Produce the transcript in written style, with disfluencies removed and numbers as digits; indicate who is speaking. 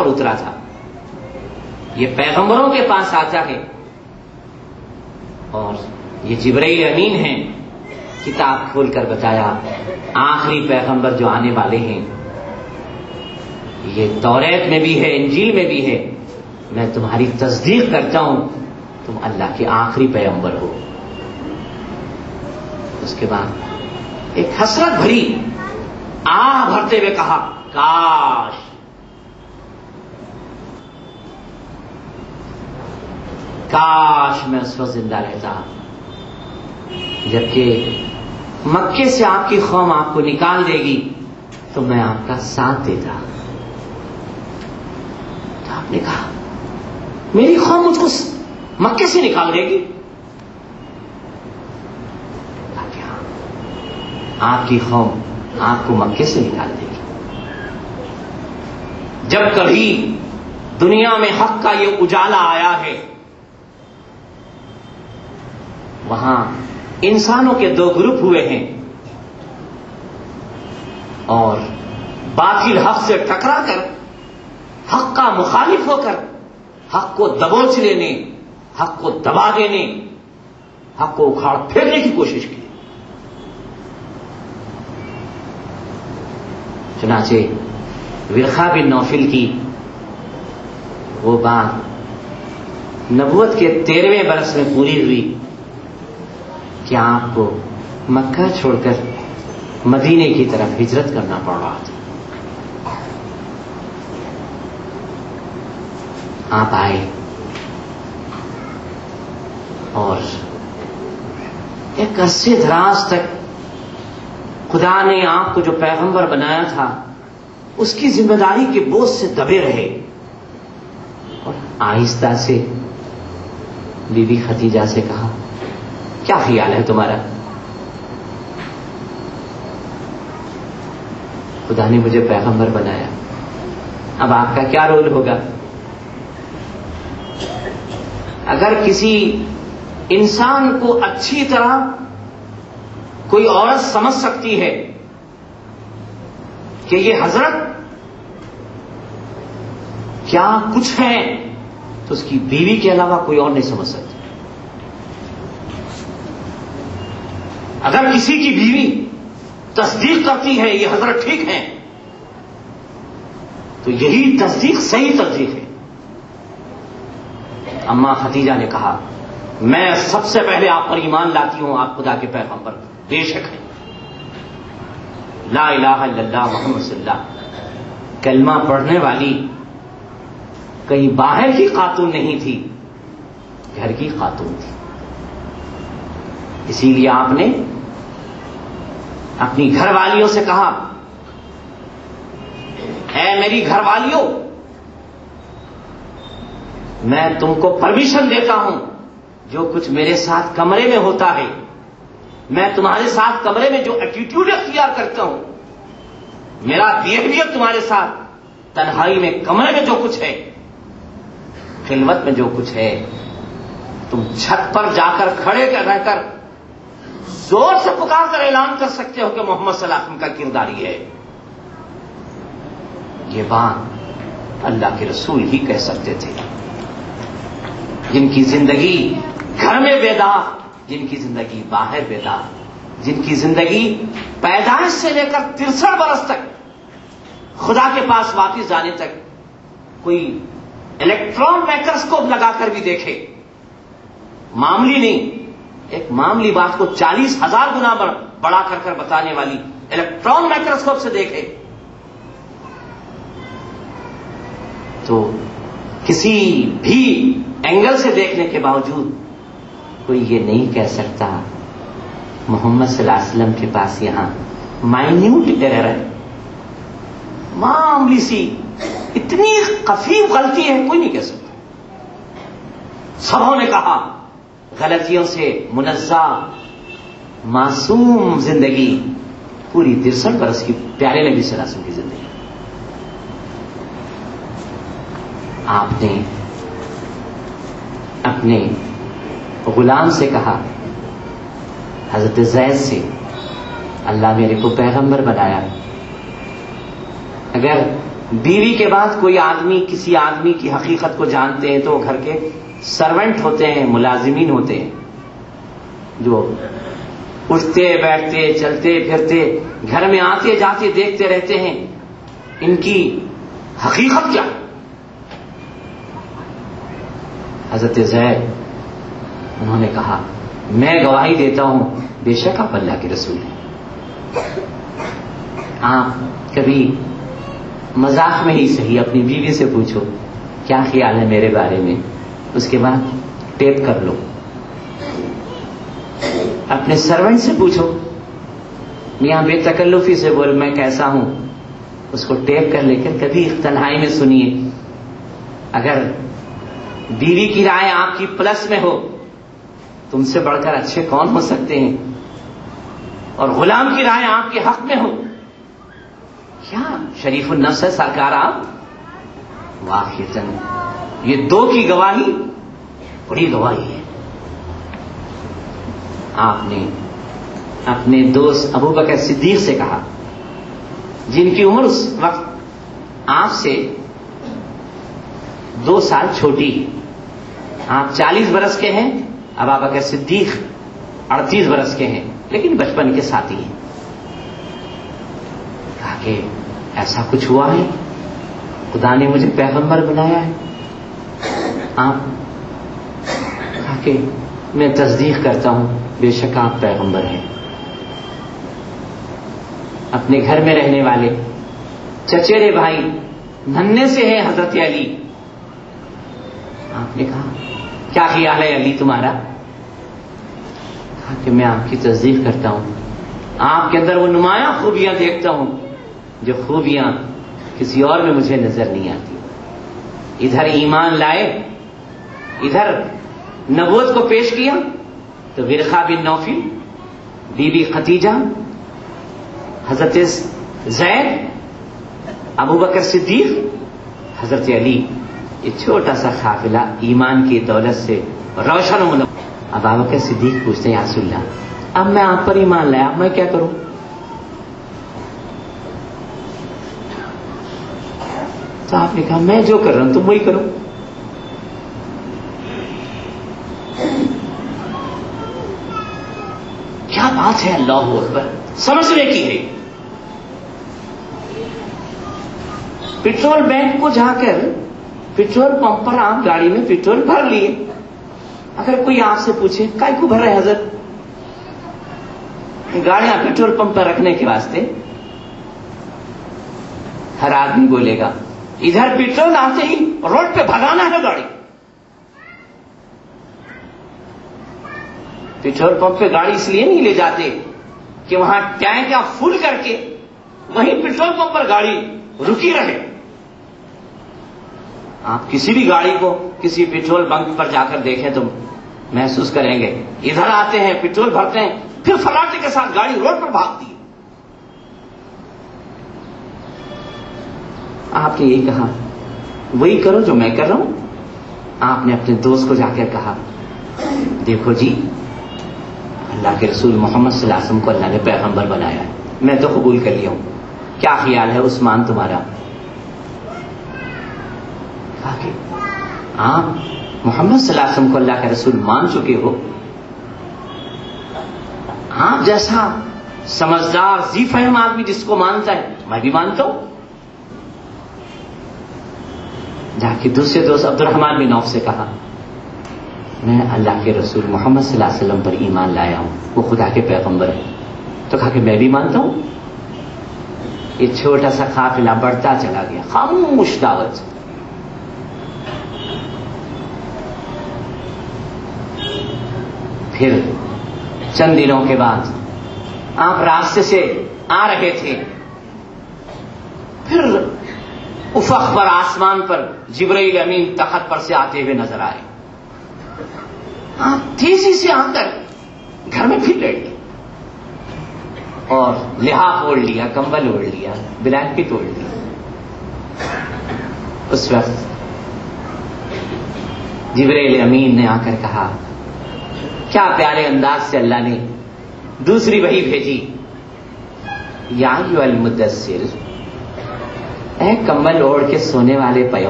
Speaker 1: پر اترا تھا. یہ پیغمبروں کے پاس آتا ہے اور یہ جبرائیل امین ہیں. کتاب کھول کر بتایا آخری پیغمبر جو آنے والے ہیں یہ توریت میں بھی ہے، انجیل میں بھی ہے. میں تمہاری تصدیق کرتا ہوں، تم اللہ کے آخری پیغمبر ہو. اس کے بعد ایک حسرت بھری آہ بھرتے ہوئے کہا کاش میں اس وقت زندہ رہتا، جبکہ مکے سے آپ کی قوم آپ کو نکال دے گی تو میں آپ کا ساتھ دیتا. تو آپ نے کہا میری قوم مجھ کو مکے سے نکال دے گی؟ آپ کی قوم آپ کو مکے سے نکال دے گی. جب کبھی دنیا میں حق کا یہ اجالا آیا ہے وہاں انسانوں کے دو گروپ ہوئے ہیں اور باطل حق سے ٹکرا کر حق کا مخالف ہو کر حق کو دبوچ لینے، حق کو دبا دینے، حق کو اکھاڑ پھیرنے کی کوشش کی. چنانچہ ورقہ بن نوفل کی وہ بات نبوت کے 13ویں برس میں پوری ہوئی کہ آپ کو مکہ چھوڑ کر مدینے کی طرف ہجرت کرنا پڑ رہا تھا. آپ آئے اور ایک عرصے دراز تک خدا نے آپ کو جو پیغمبر بنایا تھا اس کی ذمہ داری کے بوجھ سے دبے رہے. اور آہستہ سے بی بی خدیجہ سے کہا کیا خیال ہے تمہارا؟ خدا نے مجھے پیغمبر بنایا، اب آپ کا کیا رول ہوگا؟ اگر کسی انسان کو اچھی طرح کوئی عورت سمجھ سکتی ہے کہ یہ حضرت کیا کچھ ہے تو اس کی بیوی کے علاوہ کوئی اور نہیں سمجھ سکتی. اگر کسی کی بیوی تصدیق کرتی ہے یہ حضرت ٹھیک ہے تو یہی تصدیق صحیح تصدیق ہے. اماں خدیجہ نے کہا میں سب سے پہلے آپ پر ایمان لاتی ہوں، آپ خدا کے پیغمبر بے شک ہیں. لا الہ الا اللہ محمد صلی اللہ کلمہ پڑھنے والی کہیں باہر کی خاتون نہیں تھی، گھر کی خاتون تھی. اسی لیے آپ نے اپنی گھر والیوں سے کہا اے میری گھر والیوں میں تم کو پرمیشن دیتا ہوں جو کچھ میرے ساتھ کمرے میں ہوتا ہے، میں تمہارے ساتھ کمرے میں جو ایٹیٹیوڈ اختیار کرتا ہوں، میرا بیہیویئر تمہارے ساتھ تنہائی میں کمرے میں جو کچھ ہے، خلوت میں جو کچھ ہے، تم چھت پر جا کر کھڑے رہ کر زور سے پکار کر اعلان کر سکتے ہو کہ محمد صلی اللہ علیہ وسلم کا کردار یہ ہے. یہ بات اللہ کے رسول ہی کہہ سکتے تھے، جن کی زندگی گھر میں بیدار، جن کی زندگی باہر بیدار، جن کی زندگی پیدائش سے لے کر 63 برس تک خدا کے پاس واپس جانے تک کوئی الیکٹران مائکروسکوپ لگا کر بھی دیکھے، معمولی نہیں، ایک معمولی بات کو 40,000 گنا بڑا کر بتانے والی الیکٹران مائکروسکوپ سے دیکھے تو کسی بھی اینگل سے دیکھنے کے باوجود کوئی یہ نہیں کہہ سکتا محمد صلی اللہ علیہ وسلم کے پاس یہاں مائنیوٹ ایرر ہے، معمولی سی اتنی خفیف غلطی ہے، کوئی نہیں کہہ سکتا. سبوں نے کہا غلطیوں سے منزہ معصوم زندگی، پوری 63 برس کی پیارے نبی صلی اللہ علیہ وسلم کی زندگی. آپ نے اپنے غلام سے کہا، حضرت زید سے، اللہ میرے کو پیغمبر بنایا، اگر بیوی کے بعد کوئی آدمی کسی آدمی کی حقیقت کو جانتے ہیں تو وہ گھر کے سرونٹ ہوتے ہیں، ملازمین ہوتے ہیں، جو اٹھتے بیٹھتے چلتے پھرتے گھر میں آتے جاتے دیکھتے رہتے ہیں ان کی حقیقت کیا. حضرت زید انہوں نے کہا میں گواہی دیتا ہوں بے شک آپ اللہ کے رسول ہیں. آپ کبھی مذاق میں ہی صحیح اپنی بیوی سے پوچھو کیا خیال ہے میرے بارے میں، اس کے بعد ٹیپ کر لو. اپنے سرونٹ سے پوچھو، یہاں بے تکلفی سے بول میں کیسا ہوں، اس کو ٹیپ کر لے کر کبھی تنہائی میں سنیے. اگر بیوی کی رائے آپ کی پلس میں ہو، تم سے بڑھ کر اچھے کون ہو سکتے ہیں، اور غلام کی رائے آپ کے حق میں ہو، کیا شریف النفس ہے سرکار آپ. واقعتاً یہ دو کی گواہی بڑی گواہی ہے. آپ نے اپنے دوست ابو بکر صدیق سے کہا جن کی عمر اس وقت آپ سے 2 سال چھوٹی ہے. آپ 40 برس کے ہیں، ابو بکر صدیق 38 برس کے ہیں، لیکن بچپن کے ساتھی ہیں. کہا کہ ایسا کچھ ہوا ہے، خدا نے مجھے پیغمبر بنایا ہے. آپ کہا کہ میں تصدیق کرتا ہوں بے شک آپ پیغمبر ہیں. اپنے گھر میں رہنے والے چچیرے بھائی ننھے سے ہیں حضرت علی. آپ نے کہا کیا خیال ہے علی تمہارا؟ کہا کہ میں آپ کی تصدیق کرتا ہوں، آپ کے اندر وہ نمایاں خوبیاں دیکھتا ہوں جو خوبیاں کسی اور میں مجھے نظر نہیں آتی. ادھر ایمان لائے، ادھر نبوت کو پیش کیا تو ورقہ بن نوفل، بی بی خدیجہ، حضرت زید، ابو بکر صدیق، حضرت علی، یہ چھوٹا سا قافلہ ایمان کی دولت سے روشن و منور. اب ابو بکر صدیق پوچھتے ہیں یا رسول اللہ اب میں آپ پر ایمان لایا، اب میں کیا کروں؟ تو آپ نے کہا میں جو کر رہا ہوں تم وہی کرو. کیا بات ہے، اللہ اکبر، سمجھنے کی ہے. پیٹرول بینک کو جا کر پیٹرول پمپ پر آپ گاڑی میں پیٹرول بھر لیے. اگر کوئی آپ سے پوچھے کائے کو بھر رہے حضرت؟ گاڑیاں پیٹرول پمپ پر رکھنے کے واسطے. ہر آدمی بولے گا ادھر پیٹرول آتے ہی روڈ پہ بھگانا ہے گاڑی. پیٹرول پمپ پہ گاڑی اس لیے نہیں لے جاتے کہ وہاں ٹینک یا فل کر کے وہیں پیٹرول پمپ پر گاڑی رکی رہے. آپ کسی بھی گاڑی کو کسی پیٹرول بنک پر جا کر دیکھیں تو محسوس کریں گے ادھر آتے ہیں پیٹرول بھرتے ہیں پھر فلاٹے کے ساتھ گاڑی روڈ پر بھاگتی ہے. آپ نے یہی کہا وہی کرو جو میں کر رہا ہوں. آپ نے اپنے دوست کو جا کر کہا دیکھو جی اللہ کے رسول محمد صلی اللہ علیہ وسلم کو اللہ نے پیغمبر بنایا ہے، میں تو قبول کر لیا ہوں، کیا خیال ہے عثمان تمہارا؟ کہا کہ آپ محمد صلی اللہ علیہ وسلم کو اللہ کے رسول مان چکے ہو، آپ جیسا سمجھدار ذی فہم آدمی جس کو مانتا ہے میں بھی مانتا ہوں. جا کے دوسرے دوست عبد الرحمن بن عوف سے کہا میں اللہ کے رسول محمد صلی اللہ علیہ وسلم پر ایمان لایا ہوں، وہ خدا کے پیغمبر ہیں. تو کہا کہ میں بھی مانتا ہوں. یہ چھوٹا سا قافلہ بڑھتا چلا گیا، خاموش دعوت. پھر چند دنوں کے بعد آپ راستے سے آ رہے تھے، پھر افق پر آسمان پر جبرائیل امین تخت پر سے آتے ہوئے نظر آئے. آپ تیزی سے آ کر گھر میں پھر لیٹ گئے اور لحاف اوڑھ لیا، کمبل اوڑھ لیا، بلینکٹ اوڑھ لیا. اس وقت جبرائیل امین نے آ کر کہا کیا پیارے انداز سے اللہ نے دوسری وحی بھیجی، یا ایھا المدثر اے کمبل اوڑھ کے سونے والے پیغمبر